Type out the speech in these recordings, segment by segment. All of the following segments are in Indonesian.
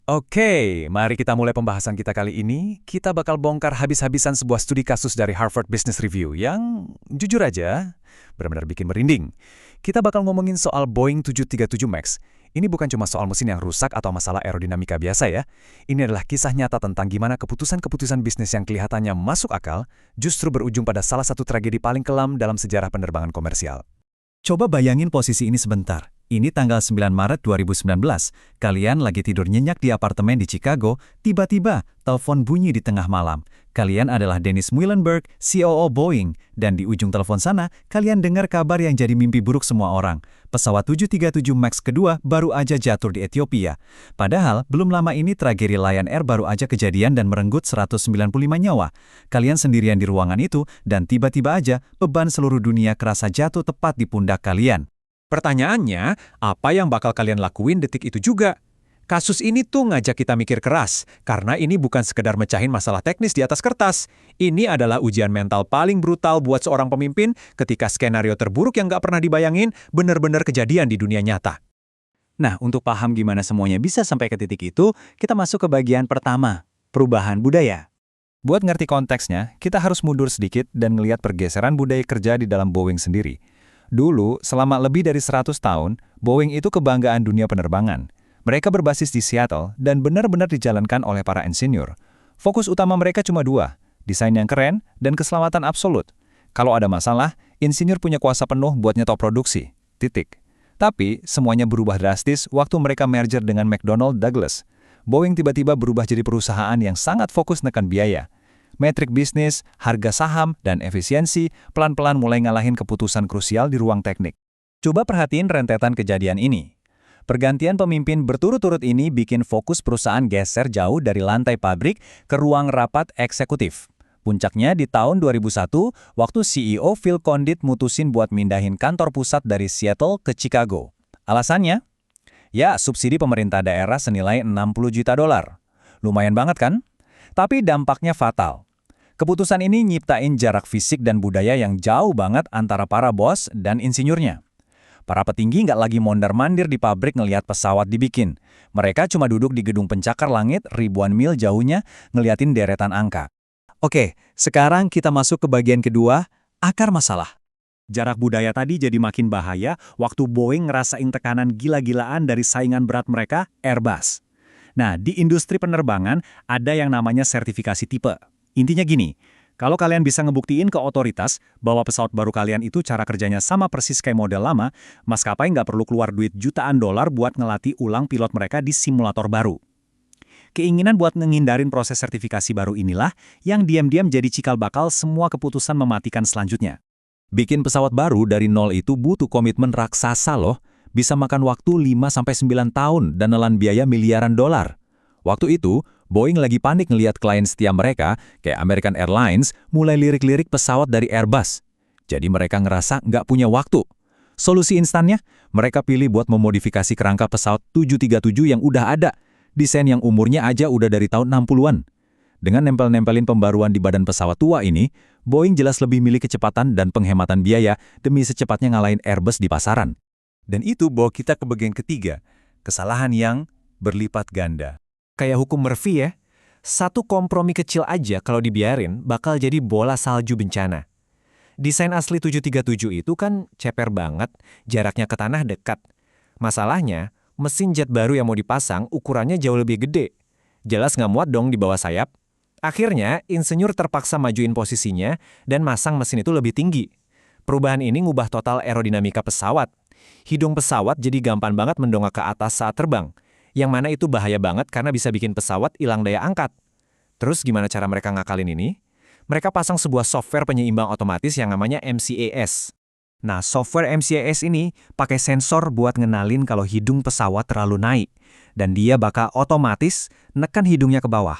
Oke, mari kita mulai pembahasan kita kali ini. Kita bakal bongkar habis-habisan sebuah studi kasus dari Harvard Business Review yang jujur aja benar-benar bikin merinding. Kita bakal ngomongin soal Boeing 737 MAX. Ini bukan cuma soal mesin yang rusak atau masalah aerodinamika biasa ya. Ini adalah kisah nyata tentang gimana keputusan-keputusan bisnis yang kelihatannya masuk akal justru berujung pada salah satu tragedi paling kelam dalam sejarah penerbangan komersial. Coba bayangin posisi ini sebentar. Ini tanggal 9 Maret 2019. Kalian lagi tidur nyenyak di apartemen di Chicago, tiba-tiba telepon bunyi di tengah malam. Kalian adalah Dennis Muilenburg, COO Boeing, dan di ujung telepon sana, kalian dengar kabar yang jadi mimpi buruk semua orang. Pesawat 737 MAX kedua baru aja jatuh di Ethiopia. Padahal, belum lama ini tragedi Lion Air baru aja kejadian dan merenggut 195 nyawa. Kalian sendirian di ruangan itu, dan tiba-tiba aja beban seluruh dunia kerasa jatuh tepat di pundak kalian. Pertanyaannya, apa yang bakal kalian lakuin detik itu juga? Kasus ini tuh ngajak kita mikir keras, karena ini bukan sekedar mecahin masalah teknis di atas kertas. Ini adalah ujian mental paling brutal buat seorang pemimpin ketika skenario terburuk yang nggak pernah dibayangin benar-benar kejadian di dunia nyata. Nah, untuk paham gimana semuanya bisa sampai ke titik itu, kita masuk ke bagian pertama, perubahan budaya. Buat ngerti konteksnya, kita harus mundur sedikit dan ngelihat pergeseran budaya kerja di dalam Boeing sendiri. Dulu, selama lebih dari 100 tahun, Boeing itu kebanggaan dunia penerbangan. Mereka berbasis di Seattle dan benar-benar dijalankan oleh para insinyur. Fokus utama mereka cuma dua, desain yang keren dan keselamatan absolut. Kalau ada masalah, insinyur punya kuasa penuh buat nyetop produksi. Titik. Tapi, semuanya berubah drastis waktu mereka merger dengan McDonnell Douglas. Boeing tiba-tiba berubah jadi perusahaan yang sangat fokus nekan biaya. Metrik bisnis, harga saham, dan efisiensi pelan-pelan mulai ngalahin keputusan krusial di ruang teknik. Coba perhatiin rentetan kejadian ini. Pergantian pemimpin berturut-turut ini bikin fokus perusahaan geser jauh dari lantai pabrik ke ruang rapat eksekutif. Puncaknya di tahun 2001, waktu CEO Phil Condit mutusin buat mindahin kantor pusat dari Seattle ke Chicago. Alasannya? Ya, subsidi pemerintah daerah senilai $60 juta. Lumayan banget kan? Tapi dampaknya fatal. Keputusan ini nyiptain jarak fisik dan budaya yang jauh banget antara para bos dan insinyurnya. Para petinggi nggak lagi mondar-mandir di pabrik ngelihat pesawat dibikin. Mereka cuma duduk di gedung pencakar langit ribuan mil jauhnya ngeliatin deretan angka. Oke, sekarang kita masuk ke bagian kedua, akar masalah. Jarak budaya tadi jadi makin bahaya waktu Boeing ngerasain tekanan gila-gilaan dari saingan berat mereka, Airbus. Nah, di industri penerbangan ada yang namanya sertifikasi tipe. Intinya gini, kalau kalian bisa ngebuktiin ke otoritas bahwa pesawat baru kalian itu cara kerjanya sama persis kayak model lama, maskapai nggak perlu keluar duit jutaan dolar buat ngelatih ulang pilot mereka di simulator baru. Keinginan buat menghindarin proses sertifikasi baru inilah yang diam-diam jadi cikal bakal semua keputusan mematikan selanjutnya. Bikin pesawat baru dari nol itu butuh komitmen raksasa loh. Bisa makan waktu 5-9 tahun dan nelan biaya miliaran dolar. Waktu itu, Boeing lagi panik ngelihat klien setia mereka, kayak American Airlines, mulai lirik-lirik pesawat dari Airbus. Jadi mereka ngerasa nggak punya waktu. Solusi instannya, mereka pilih buat memodifikasi kerangka pesawat 737 yang udah ada. Desain yang umurnya aja udah dari tahun 60-an. Dengan nempel-nempelin pembaruan di badan pesawat tua ini, Boeing jelas lebih milih kecepatan dan penghematan biaya demi secepatnya ngalahin Airbus di pasaran. Dan itu bawa kita ke bagian ketiga, kesalahan yang berlipat ganda. Kayak hukum Murphy ya, satu kompromi kecil aja kalau dibiarin bakal jadi bola salju bencana. Desain asli 737 itu kan ceper banget, jaraknya ke tanah dekat. Masalahnya, mesin jet baru yang mau dipasang ukurannya jauh lebih gede. Jelas nggak muat dong di bawah sayap. Akhirnya, insinyur terpaksa majuin posisinya dan masang mesin itu lebih tinggi. Perubahan ini ngubah total aerodinamika pesawat. Hidung pesawat jadi gampang banget mendongak ke atas saat terbang. Yang mana itu bahaya banget karena bisa bikin pesawat hilang daya angkat. Terus gimana cara mereka ngakalin ini? Mereka pasang sebuah software penyeimbang otomatis yang namanya MCAS. Nah, software MCAS ini pakai sensor buat ngenalin kalau hidung pesawat terlalu naik. Dan dia bakal otomatis nekan hidungnya ke bawah.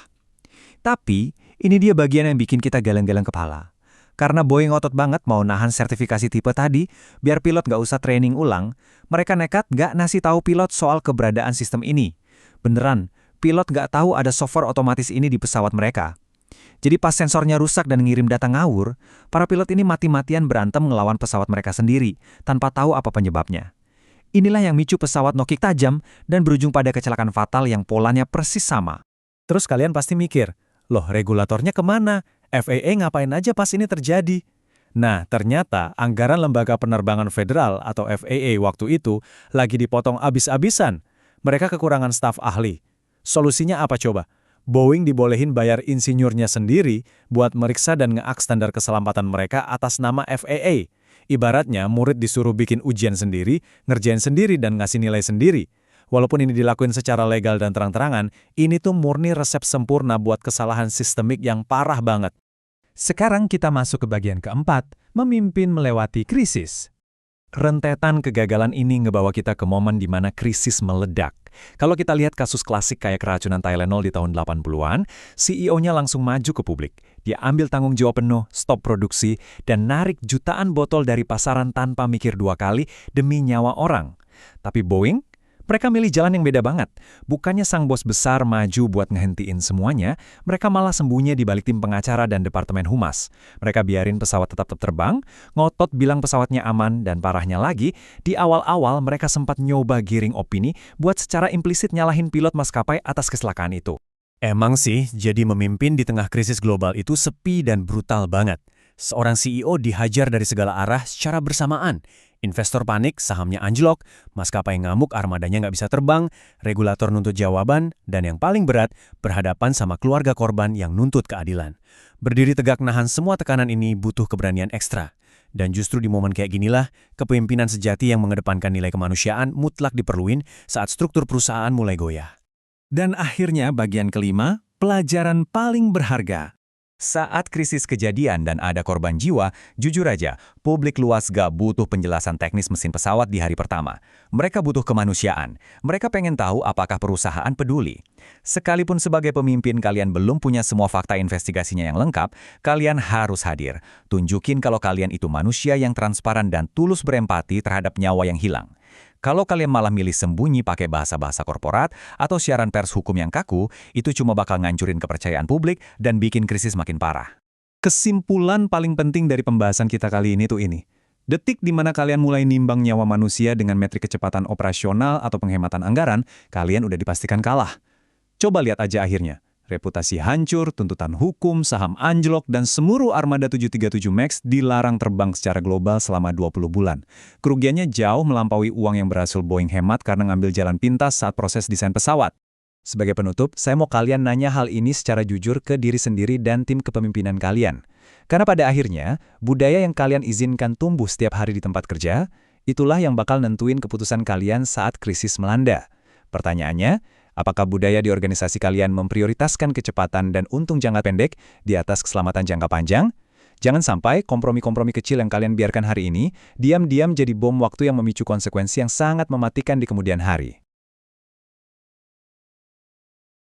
Tapi, ini dia bagian yang bikin kita geleng-geleng kepala. Karena Boeing otot banget mau nahan sertifikasi tipe tadi, biar pilot nggak usah training ulang, mereka nekat nggak ngasih tahu pilot soal keberadaan sistem ini. Beneran, pilot nggak tahu ada software otomatis ini di pesawat mereka. Jadi pas sensornya rusak dan ngirim data ngawur, para pilot ini mati-matian berantem ngelawan pesawat mereka sendiri, tanpa tahu apa penyebabnya. Inilah yang micu pesawat nokik tajam dan berujung pada kecelakaan fatal yang polanya persis sama. Terus kalian pasti mikir, loh regulatornya kemana? FAA ngapain aja pas ini terjadi? Nah, ternyata anggaran Lembaga Penerbangan Federal atau FAA waktu itu lagi dipotong abis-abisan. Mereka kekurangan staf ahli. Solusinya apa coba? Boeing dibolehin bayar insinyurnya sendiri buat meriksa dan nge-ak standar keselamatan mereka atas nama FAA. Ibaratnya murid disuruh bikin ujian sendiri, ngerjain sendiri dan ngasih nilai sendiri. Walaupun ini dilakuin secara legal dan terang-terangan, ini tuh murni resep sempurna buat kesalahan sistemik yang parah banget. Sekarang kita masuk ke bagian keempat, memimpin melewati krisis. Rentetan kegagalan ini ngebawa kita ke momen di mana krisis meledak. Kalau kita lihat kasus klasik kayak keracunan Tylenol di tahun 80-an, CEO-nya langsung maju ke publik. Dia ambil tanggung jawab penuh, stop produksi, dan narik jutaan botol dari pasaran tanpa mikir dua kali demi nyawa orang. Tapi Boeing, mereka milih jalan yang beda banget. Bukannya sang bos besar maju buat ngehentiin semuanya, mereka malah sembunyi di balik tim pengacara dan departemen humas. Mereka biarin pesawat tetap terbang, ngotot bilang pesawatnya aman, dan parahnya lagi, di awal-awal mereka sempat nyoba giring opini buat secara implisit nyalahin pilot maskapai atas kecelakaan itu. Emang sih, jadi memimpin di tengah krisis global itu sepi dan brutal banget. Seorang CEO dihajar dari segala arah secara bersamaan. Investor panik, sahamnya anjlok, maskapai ngamuk, armadanya nggak bisa terbang, regulator nuntut jawaban, dan yang paling berat, berhadapan sama keluarga korban yang nuntut keadilan. Berdiri tegak nahan semua tekanan ini butuh keberanian ekstra. Dan justru di momen kayak ginilah, kepemimpinan sejati yang mengedepankan nilai kemanusiaan mutlak diperluin saat struktur perusahaan mulai goyah. Dan akhirnya bagian kelima, pelajaran paling berharga. Saat krisis kejadian dan ada korban jiwa, jujur aja, publik luas gak butuh penjelasan teknis mesin pesawat di hari pertama. Mereka butuh kemanusiaan. Mereka pengen tahu apakah perusahaan peduli. Sekalipun sebagai pemimpin kalian belum punya semua fakta investigasinya yang lengkap, kalian harus hadir. Tunjukin kalau kalian itu manusia yang transparan dan tulus berempati terhadap nyawa yang hilang. Kalau kalian malah milih sembunyi pakai bahasa-bahasa korporat atau siaran pers hukum yang kaku, itu cuma bakal ngancurin kepercayaan publik dan bikin krisis makin parah. Kesimpulan paling penting dari pembahasan kita kali ini tuh ini. Detik di mana kalian mulai nimbang nyawa manusia dengan metrik kecepatan operasional atau penghematan anggaran, kalian udah dipastikan kalah. Coba lihat aja akhirnya. Reputasi hancur, tuntutan hukum, saham anjlok, dan seluruh armada 737 MAX dilarang terbang secara global selama 20 bulan. Kerugiannya jauh melampaui uang yang berhasil Boeing hemat karena ngambil jalan pintas saat proses desain pesawat. Sebagai penutup, saya mau kalian nanya hal ini secara jujur ke diri sendiri dan tim kepemimpinan kalian. Karena pada akhirnya, budaya yang kalian izinkan tumbuh setiap hari di tempat kerja, itulah yang bakal nentuin keputusan kalian saat krisis melanda. Pertanyaannya, apakah budaya di organisasi kalian memprioritaskan kecepatan dan untung jangka pendek di atas keselamatan jangka panjang? Jangan sampai kompromi-kompromi kecil yang kalian biarkan hari ini, diam-diam jadi bom waktu yang memicu konsekuensi yang sangat mematikan di kemudian hari.